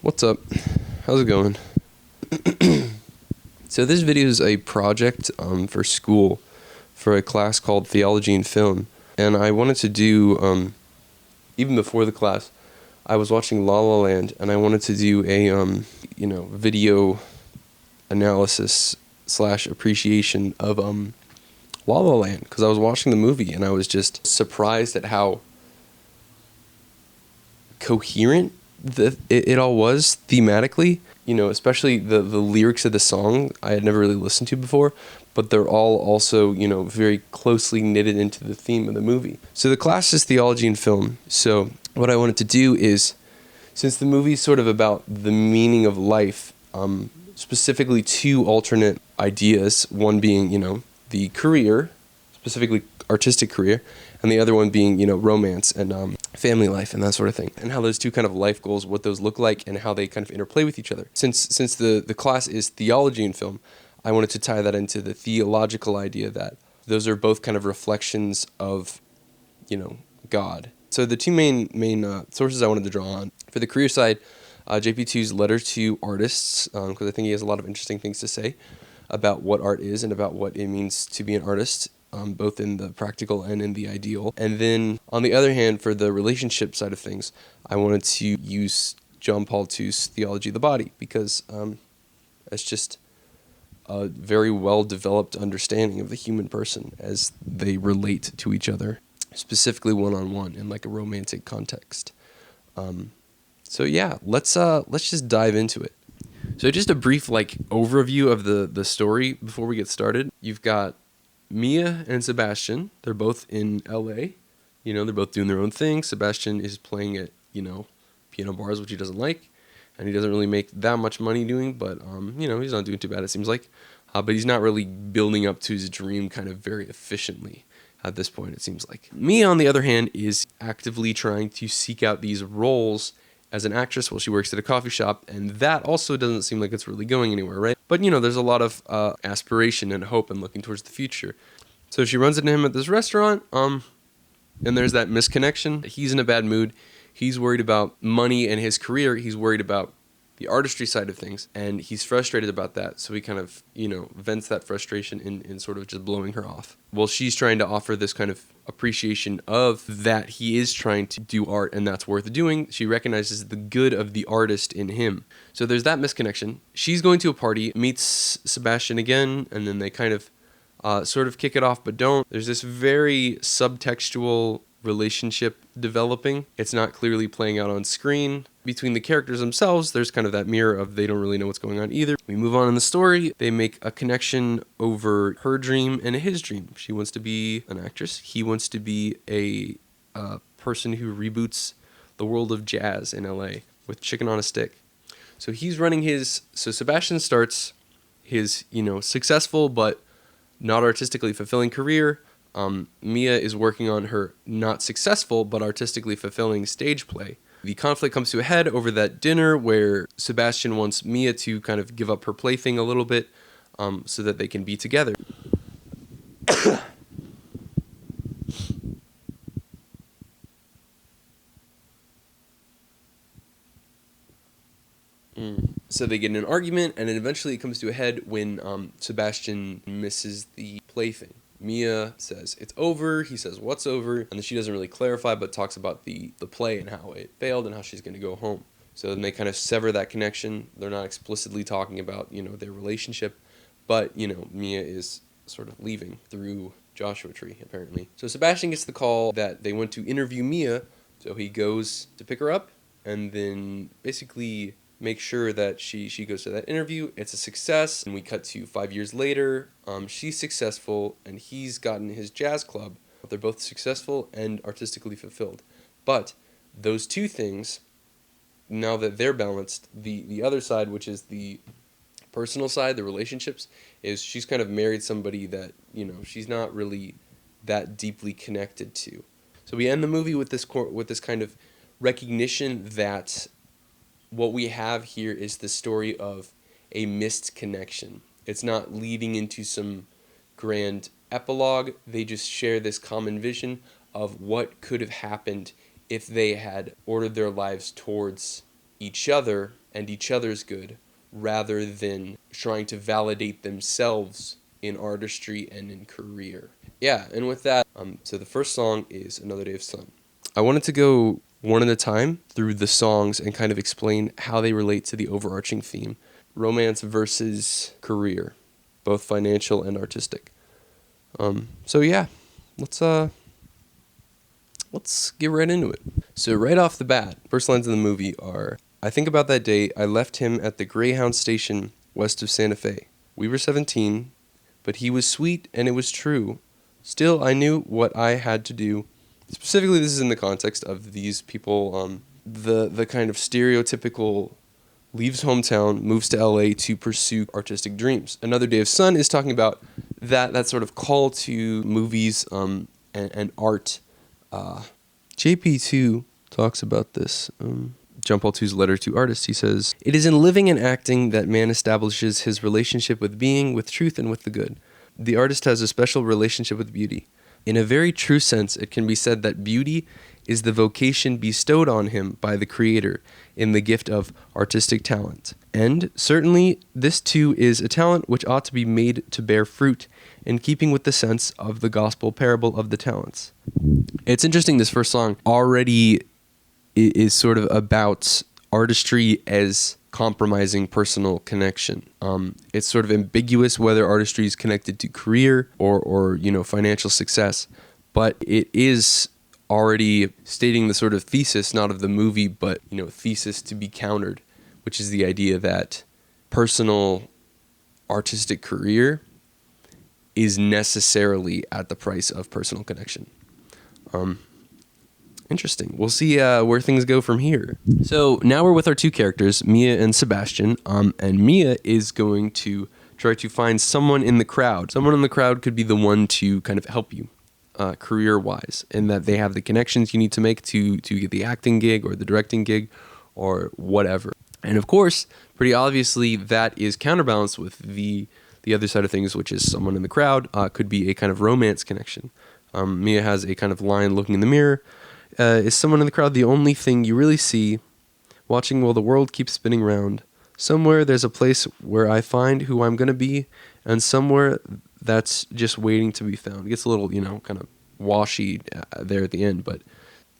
What's up? How's it going? So this video is a project for school for a class called Theology in Film, and I wanted to do even before the class, I was watching La La Land, and I wanted to do a video analysis / appreciation of La La Land, because I was watching the movie and I was just surprised at how coherent it all was thematically, especially the lyrics of the song I had never really listened to before, but they're all also, very closely knitted into the theme of the movie. So the class is Theology in Film. So what I wanted to do is, since the movie's sort of about the meaning of life, specifically two alternate ideas, one being, the career, specifically artistic career, and the other one being, romance and family life and that sort of thing, and how those two kind of life goals, what those look like, and how they kind of interplay with each other. Since the class is Theology in Film, I wanted to tie that into the theological idea that those are both kind of reflections of, God. So the two main sources I wanted to draw on. For the career side, JP2's Letter to Artists, because I think he has a lot of interesting things to say about what art is and about what it means to be an artist, both in the practical and in the ideal. And then, on the other hand, for the relationship side of things, I wanted to use John Paul II's Theology of the Body, because it's just a very well-developed understanding of the human person as they relate to each other, specifically one-on-one in like a romantic context. So yeah, let's just dive into it. So just a brief overview of the story before we get started. You've got Mia and Sebastian. They're both in LA. They're both doing their own thing. Sebastian is playing at, piano bars, which he doesn't like, and he doesn't really make that much money doing, but he's not doing too bad, it seems like. But he's not really building up to his dream kind of very efficiently at this point, it seems like. Mia, on the other hand, is actively trying to seek out these roles as an actress while she works at a coffee shop, and that also doesn't seem like it's really going anywhere, right? But, there's a lot of aspiration and hope and looking towards the future. So she runs into him at this restaurant, and there's that misconnection. He's in a bad mood. He's worried about money and his career. He's worried about the artistry side of things, and he's frustrated about that. So he kind of, vents that frustration in sort of just blowing her off. Well, she's trying to offer this kind of appreciation of that he is trying to do art, and that's worth doing. She recognizes the good of the artist in him. So there's that misconnection. She's going to a party, meets Sebastian again, and then they kind of sort of kick it off, but don't. There's this very subtextual relationship developing. It's not clearly playing out on screen. Between the characters themselves, there's kind of that mirror of they don't really know what's going on either. We move on in the story. They make a connection over her dream and his dream. She wants to be an actress. He wants to be a person who reboots the world of jazz in LA with Chicken on a Stick. So Sebastian starts his, successful but not artistically fulfilling career. Mia is working on her not successful but artistically fulfilling stage play. The conflict comes to a head over that dinner where Sebastian wants Mia to kind of give up her plaything a little bit so that they can be together. So they get in an argument, and then eventually it comes to a head when Sebastian misses the plaything. Mia says, "It's over." He says, "What's over?" And then she doesn't really clarify, but talks about the play and how it failed and how she's going to go home. So then they kind of sever that connection. They're not explicitly talking about, their relationship, but, Mia is sort of leaving through Joshua Tree, apparently. So Sebastian gets the call that they want to interview Mia, so he goes to pick her up and then basically make sure that she goes to that interview. It's a success, and we cut to 5 years later. She's successful, and he's gotten his jazz club. They're both successful and artistically fulfilled. But those two things, now that they're balanced, the other side, which is the personal side, the relationships, is she's kind of married somebody that, she's not really that deeply connected to. So we end the movie with this kind of recognition that what we have here is the story of a missed connection. It's not leading into some grand epilogue. They just share this common vision of what could have happened if they had ordered their lives towards each other and each other's good, rather than trying to validate themselves in artistry and in career. Yeah, and with that, so the first song is Another Day of Sun. I wanted to go one at a time through the songs and kind of explain how they relate to the overarching theme, romance versus career, both financial and artistic. So yeah, let's get right into it. So right off the bat, first lines of the movie are, I think about that day I left him at the Greyhound station west of Santa Fe. We were 17, but he was sweet and it was true. Still, I knew what I had to do. Specifically, this is in the context of these people, the kind of stereotypical leaves hometown, moves to LA to pursue artistic dreams. Another Day of Sun is talking about that sort of call to movies and art. JP2 talks about this. John Paul II's letter to artists, he says, "It is in living and acting that man establishes his relationship with being, with truth, and with the good. The artist has a special relationship with beauty. In a very true sense, it can be said that beauty is the vocation bestowed on him by the Creator in the gift of artistic talent. And certainly this too is a talent which ought to be made to bear fruit in keeping with the sense of the gospel parable of the talents." It's interesting, this first song already is sort of about artistry as compromising personal connection. It's sort of ambiguous whether artistry is connected to career or financial success, but it is already stating the sort of thesis, not of the movie, but thesis to be countered, which is the idea that personal artistic career is necessarily at the price of personal connection. Interesting. We'll see where things go from here. So now we're with our two characters, Mia and Sebastian, and Mia is going to try to find someone in the crowd. Someone in the crowd could be the one to kind of help you career-wise, in that they have the connections you need to make to get the acting gig or the directing gig or whatever. And of course, pretty obviously, that is counterbalanced with the other side of things, which is someone in the crowd could be a kind of romance connection. Mia has a kind of line looking in the mirror. Is someone in the crowd the only thing you really see, watching while the world keeps spinning round? Somewhere there's a place where I find who I'm going to be, and somewhere that's just waiting to be found. It gets a little, kind of washy there at the end. But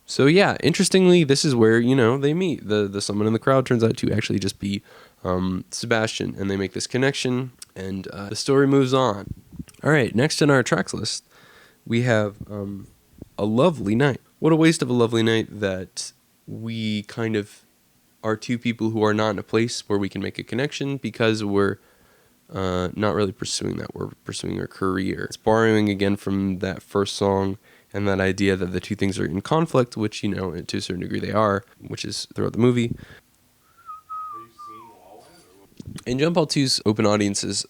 so, yeah, interestingly, this is where, they meet. The someone in the crowd turns out to actually just be Sebastian, and they make this connection, and the story moves on. All right, next in our tracks list, we have A Lovely Night. What a waste of a lovely night that we kind of are two people who are not in a place where we can make a connection because we're not really pursuing that. We're pursuing our career. It's borrowing again from that first song and that idea that the two things are in conflict, which, to a certain degree they are, which is throughout the movie. In John Paul II's Open Audiences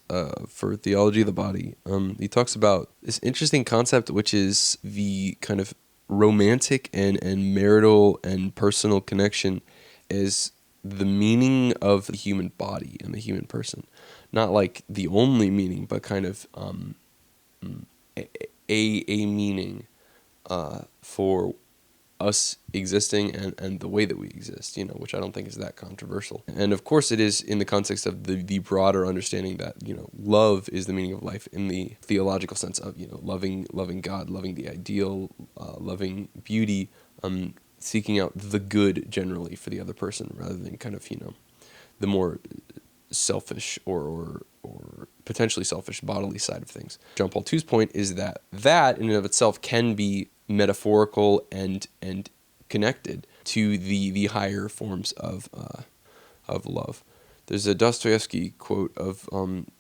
for Theology of the Body, he talks about this interesting concept, which is the kind of romantic and marital and personal connection is the meaning of the human body and the human person. Not like the only meaning, but kind of a meaning for us existing and the way that we exist, which I don't think is that controversial. And of course it is in the context of the broader understanding that, love is the meaning of life in the theological sense of, loving God, loving the ideal, loving beauty, seeking out the good generally for the other person rather than kind of, the more selfish or potentially selfish bodily side of things. John Paul II's point is that in and of itself can be metaphorical and connected to the higher forms of love. There's a Dostoevsky quote of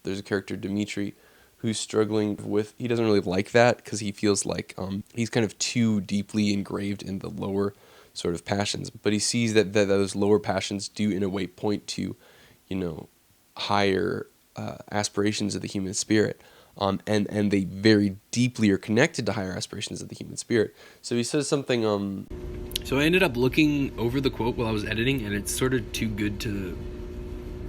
there's a character Dmitri who's struggling with, he doesn't really like that because he feels like he's kind of too deeply engraved in the lower sort of passions, but he sees that those lower passions do in a way point to higher aspirations of the human spirit. And they very deeply are connected to higher aspirations of the human spirit. So he says something... So I ended up looking over the quote while I was editing, and it's sort of too good to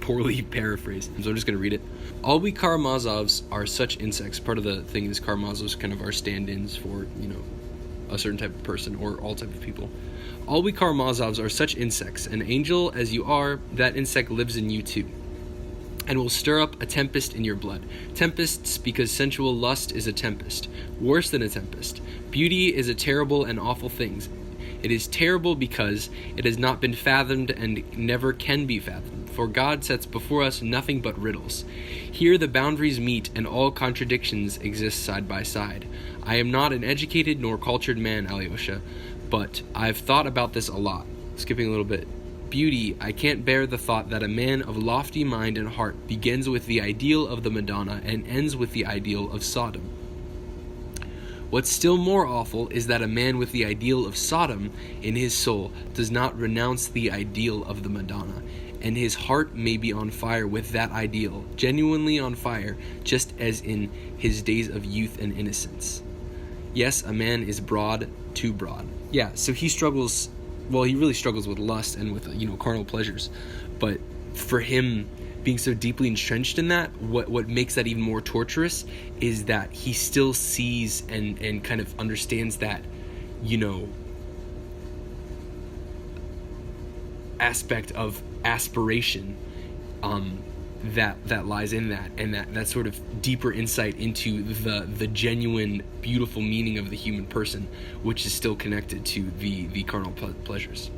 poorly paraphrase. So I'm just going to read it. All we Karamazovs are such insects. Part of the thing is Karamazovs kind of are stand-ins for, a certain type of person or all type of people. All we Karamazovs are such insects. An angel as you are, that insect lives in you too, and will stir up a tempest in your blood. Tempests, because sensual lust is a tempest, worse than a tempest. Beauty is a terrible and awful thing. It is terrible because it has not been fathomed and never can be fathomed, for God sets before us nothing but riddles. Here the boundaries meet and all contradictions exist side by side. I am not an educated nor cultured man, Alyosha, but I've thought about this a lot. Skipping a little bit. Beauty, I can't bear the thought that a man of lofty mind and heart begins with the ideal of the Madonna and ends with the ideal of Sodom. What's still more awful is that a man with the ideal of Sodom in his soul does not renounce the ideal of the Madonna, and his heart may be on fire with that ideal, genuinely on fire, just as in his days of youth and innocence. Yes, a man is broad, too broad. Yeah, so he struggles, well, he really struggles with lust and with, carnal pleasures, but for him, being so deeply entrenched in that, what makes that even more torturous is that he still sees and kind of understands that, aspect of aspiration that lies in that, and that sort of deeper insight into the genuine, beautiful meaning of the human person, which is still connected to the carnal pleasures.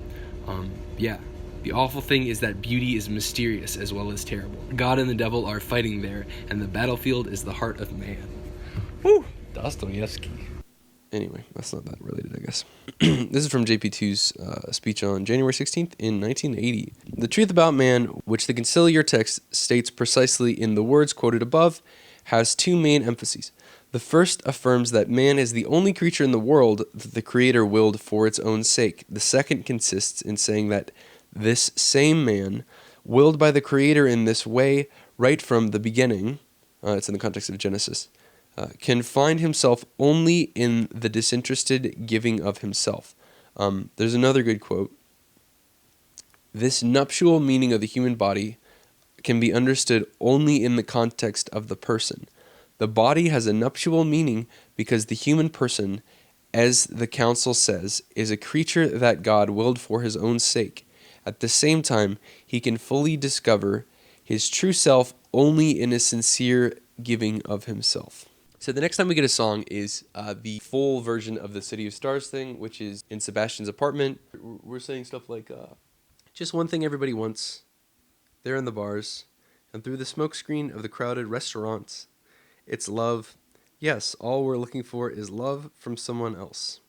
The awful thing is that beauty is mysterious as well as terrible. God and the devil are fighting there, and the battlefield is the heart of man. Woo! Dostoevsky. Anyway, that's not that related, I guess. This is from JP2's speech on January 16th in 1980. The truth about man, which the conciliar text states precisely in the words quoted above, has two main emphases. The first affirms that man is the only creature in the world that the Creator willed for its own sake. The second consists in saying that this same man, willed by the Creator in this way right from the beginning, it's in the context of Genesis, can find himself only in the disinterested giving of himself. There's another good quote. This nuptial meaning of the human body can be understood only in the context of the person. The body has a nuptial meaning because the human person, as the council says, is a creature that God willed for his own sake. At the same time, he can fully discover his true self only in a sincere giving of himself. So the next time we get a song is the full version of the City of Stars thing, which is in Sebastian's apartment. We're saying stuff like, just one thing everybody wants, there in the bars, and through the smokescreen of the crowded restaurants. It's love. Yes, all we're looking for is love from someone else.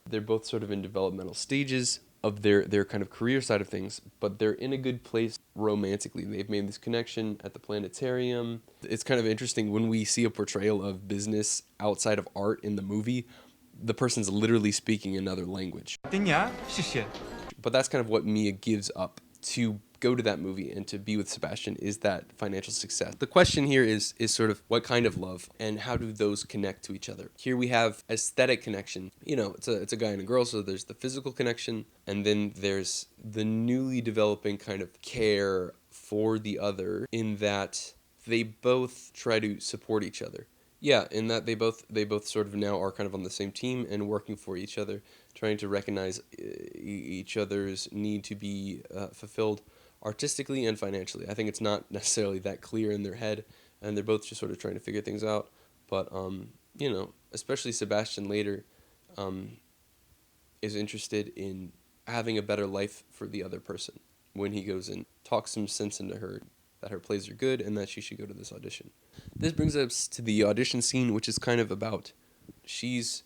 They're both sort of in developmental stages of their kind of career side of things, but they're in a good place romantically. They've made this connection at the planetarium. It's kind of interesting when we see a portrayal of business outside of art in the movie, the person's literally speaking another language. But that's kind of what Mia gives up to go to that movie and to be with Sebastian, is that financial success. The question here is sort of what kind of love and how do those connect to each other? Here we have aesthetic connection. It's a guy and a girl, so there's the physical connection, and then there's the newly developing kind of care for the other in that they both try to support each other. Yeah, in that they both sort of now are kind of on the same team and working for each other, trying to recognize each other's need to be fulfilled artistically and financially. I think it's not necessarily that clear in their head, and they're both just sort of trying to figure things out. But, especially Sebastian later is interested in having a better life for the other person when he goes and talks some sense into her, that her plays are good and that she should go to this audition. This brings us to the audition scene, which is kind of about, she's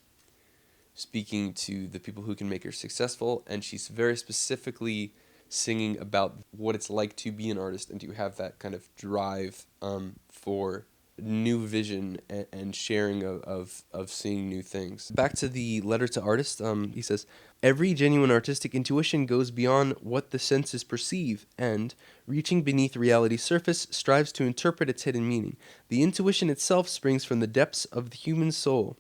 speaking to the people who can make her successful, and she's very specifically singing about what it's like to be an artist and to have that kind of drive for new vision and sharing of seeing new things. Back to the letter to artists, he says, every genuine artistic intuition goes beyond what the senses perceive and, reaching beneath reality's surface, strives to interpret its hidden meaning. The intuition itself springs from the depths of the human soul,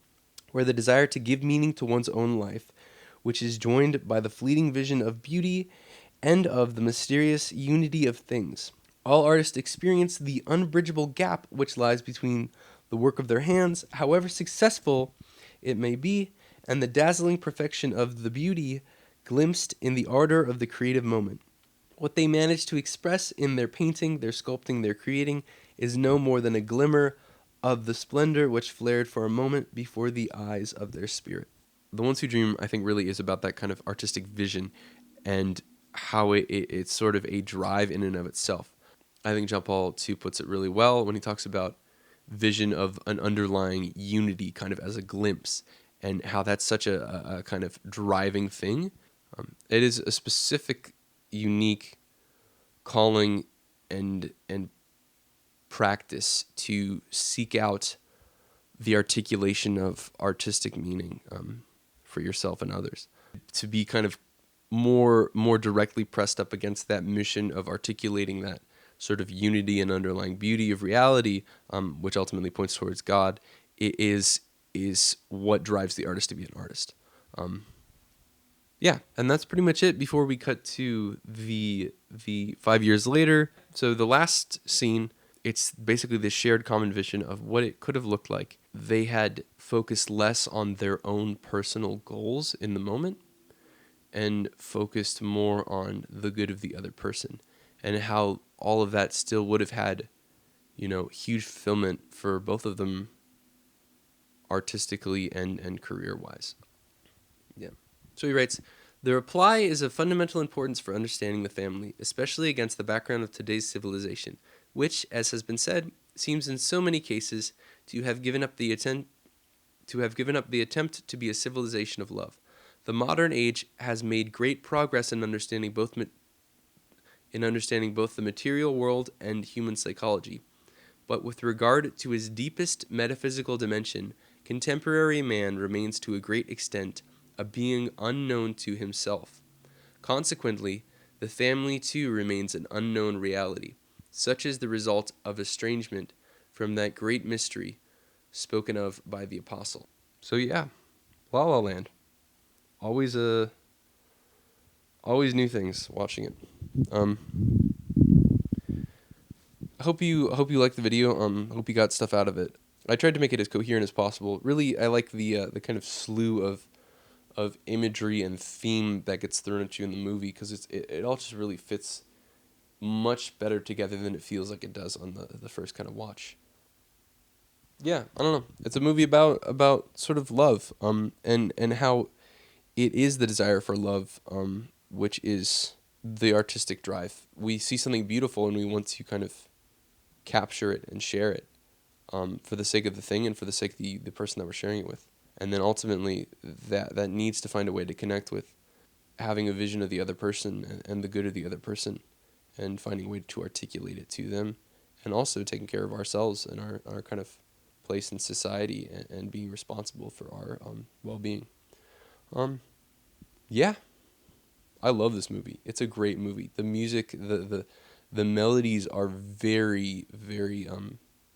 where the desire to give meaning to one's own life, which is joined by the fleeting vision of beauty and of the mysterious unity of things. All artists experience the unbridgeable gap which lies between the work of their hands, however successful it may be, and the dazzling perfection of the beauty glimpsed in the ardor of the creative moment. What they manage to express in their painting, their sculpting, their creating is no more than a glimmer of the splendor which flared for a moment before the eyes of their spirit. The Ones Who Dream, I think, really is about that kind of artistic vision and how it's sort of a drive in and of itself. I think John Paul II puts it really well when he talks about vision of an underlying unity kind of as a glimpse, and how that's such a kind of driving thing. It is a specific, unique calling and practice to seek out the articulation of artistic meaning for yourself and others. To be kind of more directly pressed up against that mission of articulating that sort of unity and underlying beauty of reality, which ultimately points towards God, is what drives the artist to be an artist. Yeah, and that's pretty much it before we cut to the 5 years later. So the last scene, it's basically this shared common vision of what it could have looked like. They had focused less on their own personal goals in the moment and focused more on the good of the other person, and how all of that still would have had, huge fulfillment for both of them artistically and career-wise. Yeah. So he writes, "The reply is of fundamental importance for understanding the family, especially against the background of today's civilization, which, as has been said, seems in so many cases to have given up the attempt to be a civilization of love. The modern age has made great progress in understanding both the material world and human psychology. But with regard to his deepest metaphysical dimension, contemporary man remains to a great extent a being unknown to himself. Consequently, the family too remains an unknown reality. Such is the result of estrangement from that great mystery spoken of by the apostle." So yeah, La La Land. Always new things watching it. I hope you liked the video. Hope you got stuff out of it. I tried to make it as coherent as possible. Really, I like the kind of slew of imagery and theme that gets thrown at you in the movie, because it all just really fits much better together than it feels like it does on the first kind of watch. Yeah, I don't know. It's a movie about sort of love, and how it is the desire for love, which is the artistic drive. We see something beautiful and we want to kind of capture it and share it, for the sake of the thing and for the sake of the person that we're sharing it with. And then ultimately that needs to find a way to connect with having a vision of the other person and the good of the other person, and finding a way to articulate it to them, and also taking care of ourselves and our kind of place in society, and being responsible for our well-being. Yeah, I love this movie. It's a great movie. The music, the melodies are very, very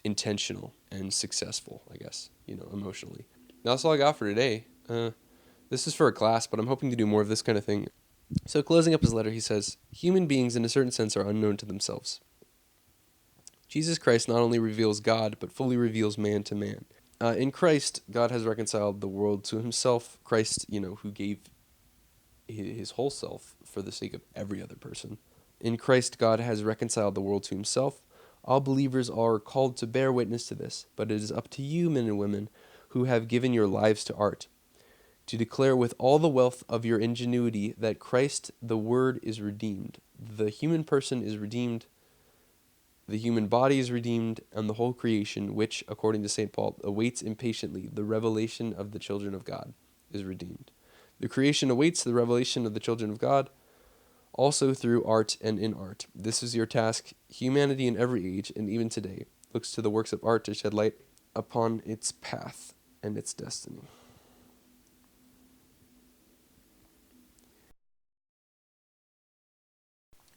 intentional and successful, I guess, emotionally. That's all I got for today. This is for a class, but I'm hoping to do more of this kind of thing. So closing up his letter, he says, "Human beings in a certain sense are unknown to themselves. Jesus Christ not only reveals God, but fully reveals man to man. In Christ, God has reconciled the world to himself. Christ, who gave his whole self for the sake of every other person. In Christ, God has reconciled the world to himself. All believers are called to bear witness to this, but it is up to you, men and women, who have given your lives to art, to declare with all the wealth of your ingenuity that Christ, the Word, is redeemed. The human person is redeemed, the human body is redeemed, and the whole creation, which, according to St. Paul, awaits impatiently the revelation of the children of God, is redeemed. The creation awaits the revelation of the children of God, also through art and in art. This is your task. Humanity in every age, and even today, looks to the works of art to shed light upon its path and its destiny."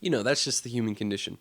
That's just the human condition.